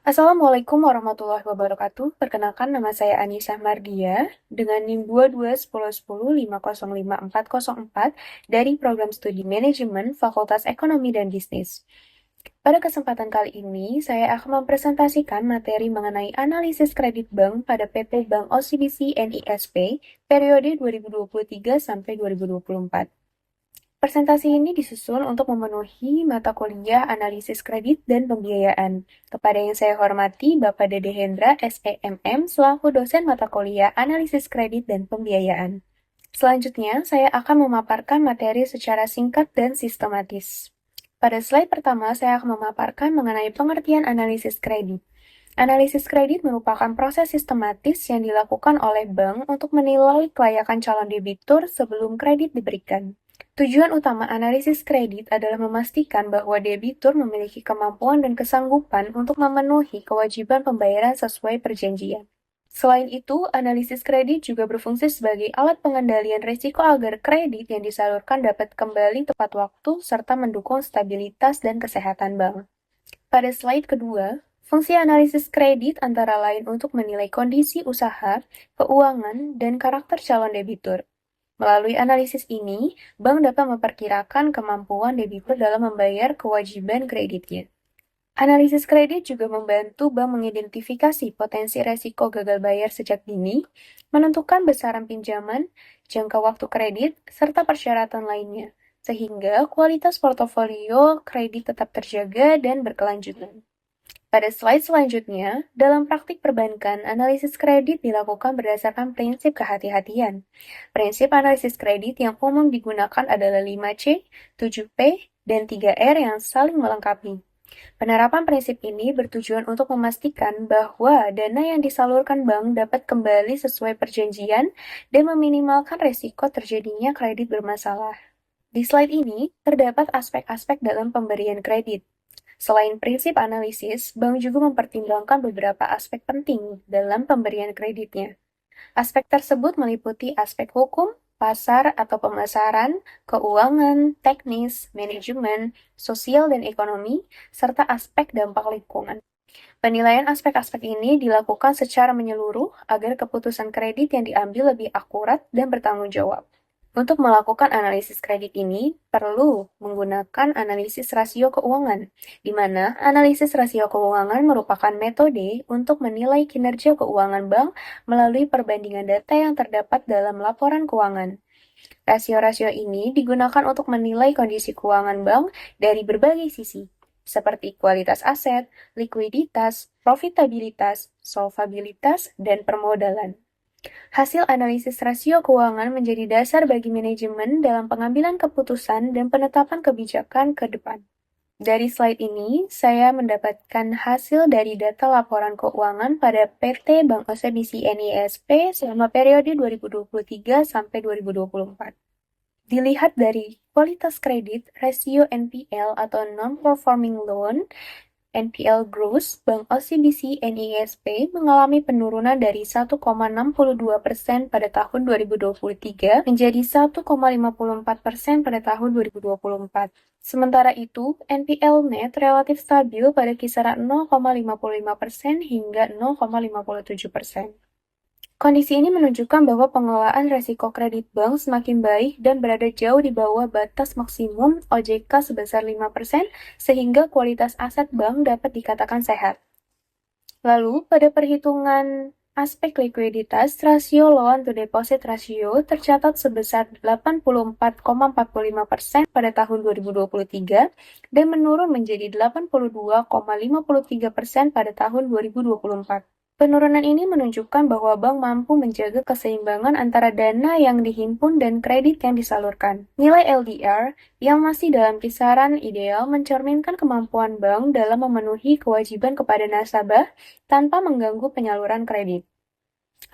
Assalamualaikum warahmatullahi wabarakatuh. Perkenalkan nama saya Anissa Mardia dengan NIM 221010505404 dari Program Studi Manajemen Fakultas Ekonomi dan Bisnis. Pada kesempatan kali ini, saya akan mempresentasikan materi mengenai analisis kredit bank pada PT Bank OCBC NISP periode 2023 sampai 2024. Presentasi ini disusun untuk memenuhi mata kuliah analisis kredit dan pembiayaan. Kepada yang saya hormati, Bapak Dede Hendra, SEMM, selaku dosen mata kuliah analisis kredit dan pembiayaan. Selanjutnya, saya akan memaparkan materi secara singkat dan sistematis. Pada slide pertama, saya akan memaparkan mengenai pengertian analisis kredit. Analisis kredit merupakan proses sistematis yang dilakukan oleh bank untuk menilai kelayakan calon debitur sebelum kredit diberikan. Tujuan utama analisis kredit adalah memastikan bahwa debitur memiliki kemampuan dan kesanggupan untuk memenuhi kewajiban pembayaran sesuai perjanjian. Selain itu, analisis kredit juga berfungsi sebagai alat pengendalian risiko agar kredit yang disalurkan dapat kembali tepat waktu serta mendukung stabilitas dan kesehatan bank. Pada slide kedua, fungsi analisis kredit antara lain untuk menilai kondisi usaha, keuangan, dan karakter calon debitur. Melalui analisis ini, bank dapat memperkirakan kemampuan debitur dalam membayar kewajiban kreditnya. Analisis kredit juga membantu bank mengidentifikasi potensi resiko gagal bayar sejak dini, menentukan besaran pinjaman, jangka waktu kredit, serta persyaratan lainnya, sehingga kualitas portofolio kredit tetap terjaga dan berkelanjutan. Pada slide selanjutnya, dalam praktik perbankan, analisis kredit dilakukan berdasarkan prinsip kehati-hatian. Prinsip analisis kredit yang umum digunakan adalah 5C, 7P, dan 3R yang saling melengkapi. Penerapan prinsip ini bertujuan untuk memastikan bahwa dana yang disalurkan bank dapat kembali sesuai perjanjian dan meminimalkan risiko terjadinya kredit bermasalah. Di slide ini, terdapat aspek-aspek dalam pemberian kredit. Selain prinsip analisis, bank juga mempertimbangkan beberapa aspek penting dalam pemberian kreditnya. Aspek tersebut meliputi aspek hukum, pasar atau pemasaran, keuangan, teknis, manajemen, sosial dan ekonomi, serta aspek dampak lingkungan. Penilaian aspek-aspek ini dilakukan secara menyeluruh agar keputusan kredit yang diambil lebih akurat dan bertanggung jawab. Untuk melakukan analisis kredit ini, perlu menggunakan analisis rasio keuangan, di mana analisis rasio keuangan merupakan metode untuk menilai kinerja keuangan bank melalui perbandingan data yang terdapat dalam laporan keuangan. Rasio-rasio ini digunakan untuk menilai kondisi keuangan bank dari berbagai sisi, seperti kualitas aset, likuiditas, profitabilitas, solvabilitas, dan permodalan. Hasil analisis rasio keuangan menjadi dasar bagi manajemen dalam pengambilan keputusan dan penetapan kebijakan ke depan. Dari slide ini, saya mendapatkan hasil dari data laporan keuangan pada PT Bank OCBC NISP selama periode 2023 sampai 2024. Dilihat dari kualitas kredit, rasio NPL atau Non-Performing Loan, NPL Gross, Bank OCBC NISP mengalami penurunan dari 1,62% pada tahun 2023 menjadi 1,54% pada tahun 2024. Sementara itu, NPL net relatif stabil pada kisaran 0,55% hingga 0,57%. Kondisi ini menunjukkan bahwa pengelolaan resiko kredit bank semakin baik dan berada jauh di bawah batas maksimum OJK sebesar 5%, sehingga kualitas aset bank dapat dikatakan sehat. Lalu, pada perhitungan aspek likuiditas, rasio loan to deposit ratio tercatat sebesar 84,45% pada tahun 2023 dan menurun menjadi 82,53% pada tahun 2024. Penurunan ini menunjukkan bahwa bank mampu menjaga keseimbangan antara dana yang dihimpun dan kredit yang disalurkan. Nilai LDR yang masih dalam kisaran ideal mencerminkan kemampuan bank dalam memenuhi kewajiban kepada nasabah tanpa mengganggu penyaluran kredit.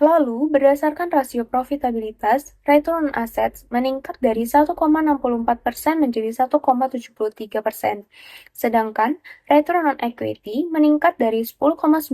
Lalu, berdasarkan rasio profitabilitas, return on assets meningkat dari 1,64% menjadi 1,73%, sedangkan return on equity meningkat dari 10,96%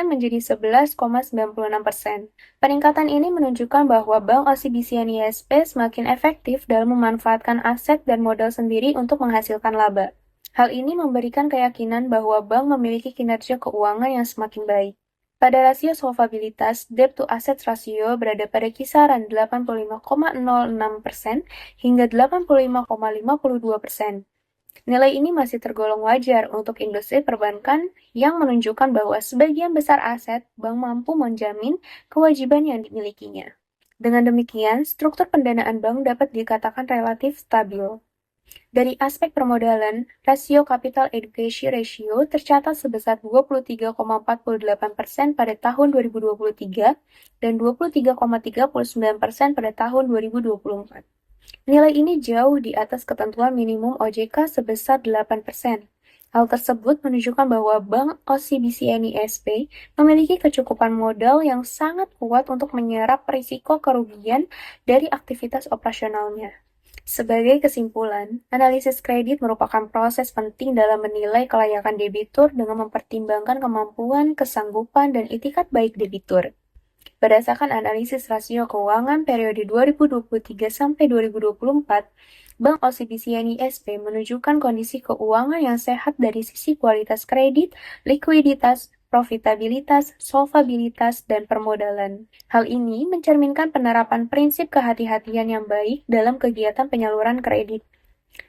menjadi 11,96%. Peningkatan ini menunjukkan bahwa Bank OCBC NISP semakin efektif dalam memanfaatkan aset dan modal sendiri untuk menghasilkan laba. Hal ini memberikan keyakinan bahwa bank memiliki kinerja keuangan yang semakin baik. Pada rasio solvabilitas, debt to assets ratio berada pada kisaran 85,06% hingga 85,52%. Nilai ini masih tergolong wajar untuk industri perbankan yang menunjukkan bahwa sebagian besar aset bank mampu menjamin kewajiban yang dimilikinya. Dengan demikian, struktur pendanaan bank dapat dikatakan relatif stabil. Dari aspek permodalan, rasio capital adequacy ratio tercatat sebesar 23,48% pada tahun 2023 dan 23,39% pada tahun 2024. Nilai ini jauh di atas ketentuan minimum OJK sebesar 8%. Hal tersebut menunjukkan bahwa Bank OCBC NISP memiliki kecukupan modal yang sangat kuat untuk menyerap risiko kerugian dari aktivitas operasionalnya. Sebagai kesimpulan, analisis kredit merupakan proses penting dalam menilai kelayakan debitur dengan mempertimbangkan kemampuan, kesanggupan, dan itikat baik debitur. Berdasarkan analisis rasio keuangan periode 2023 sampai 2024, Bank OCBC NISP menunjukkan kondisi keuangan yang sehat dari sisi kualitas kredit, likuiditas, profitabilitas, solvabilitas, dan permodalan. Hal ini mencerminkan penerapan prinsip kehati-hatian yang baik dalam kegiatan penyaluran kredit.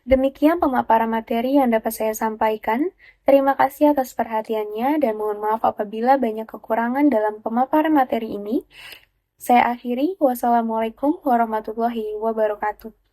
Demikian pemaparan materi yang dapat saya sampaikan. Terima kasih atas perhatiannya dan mohon maaf apabila banyak kekurangan dalam pemaparan materi ini. Saya akhiri. Wassalamualaikum warahmatullahi wabarakatuh.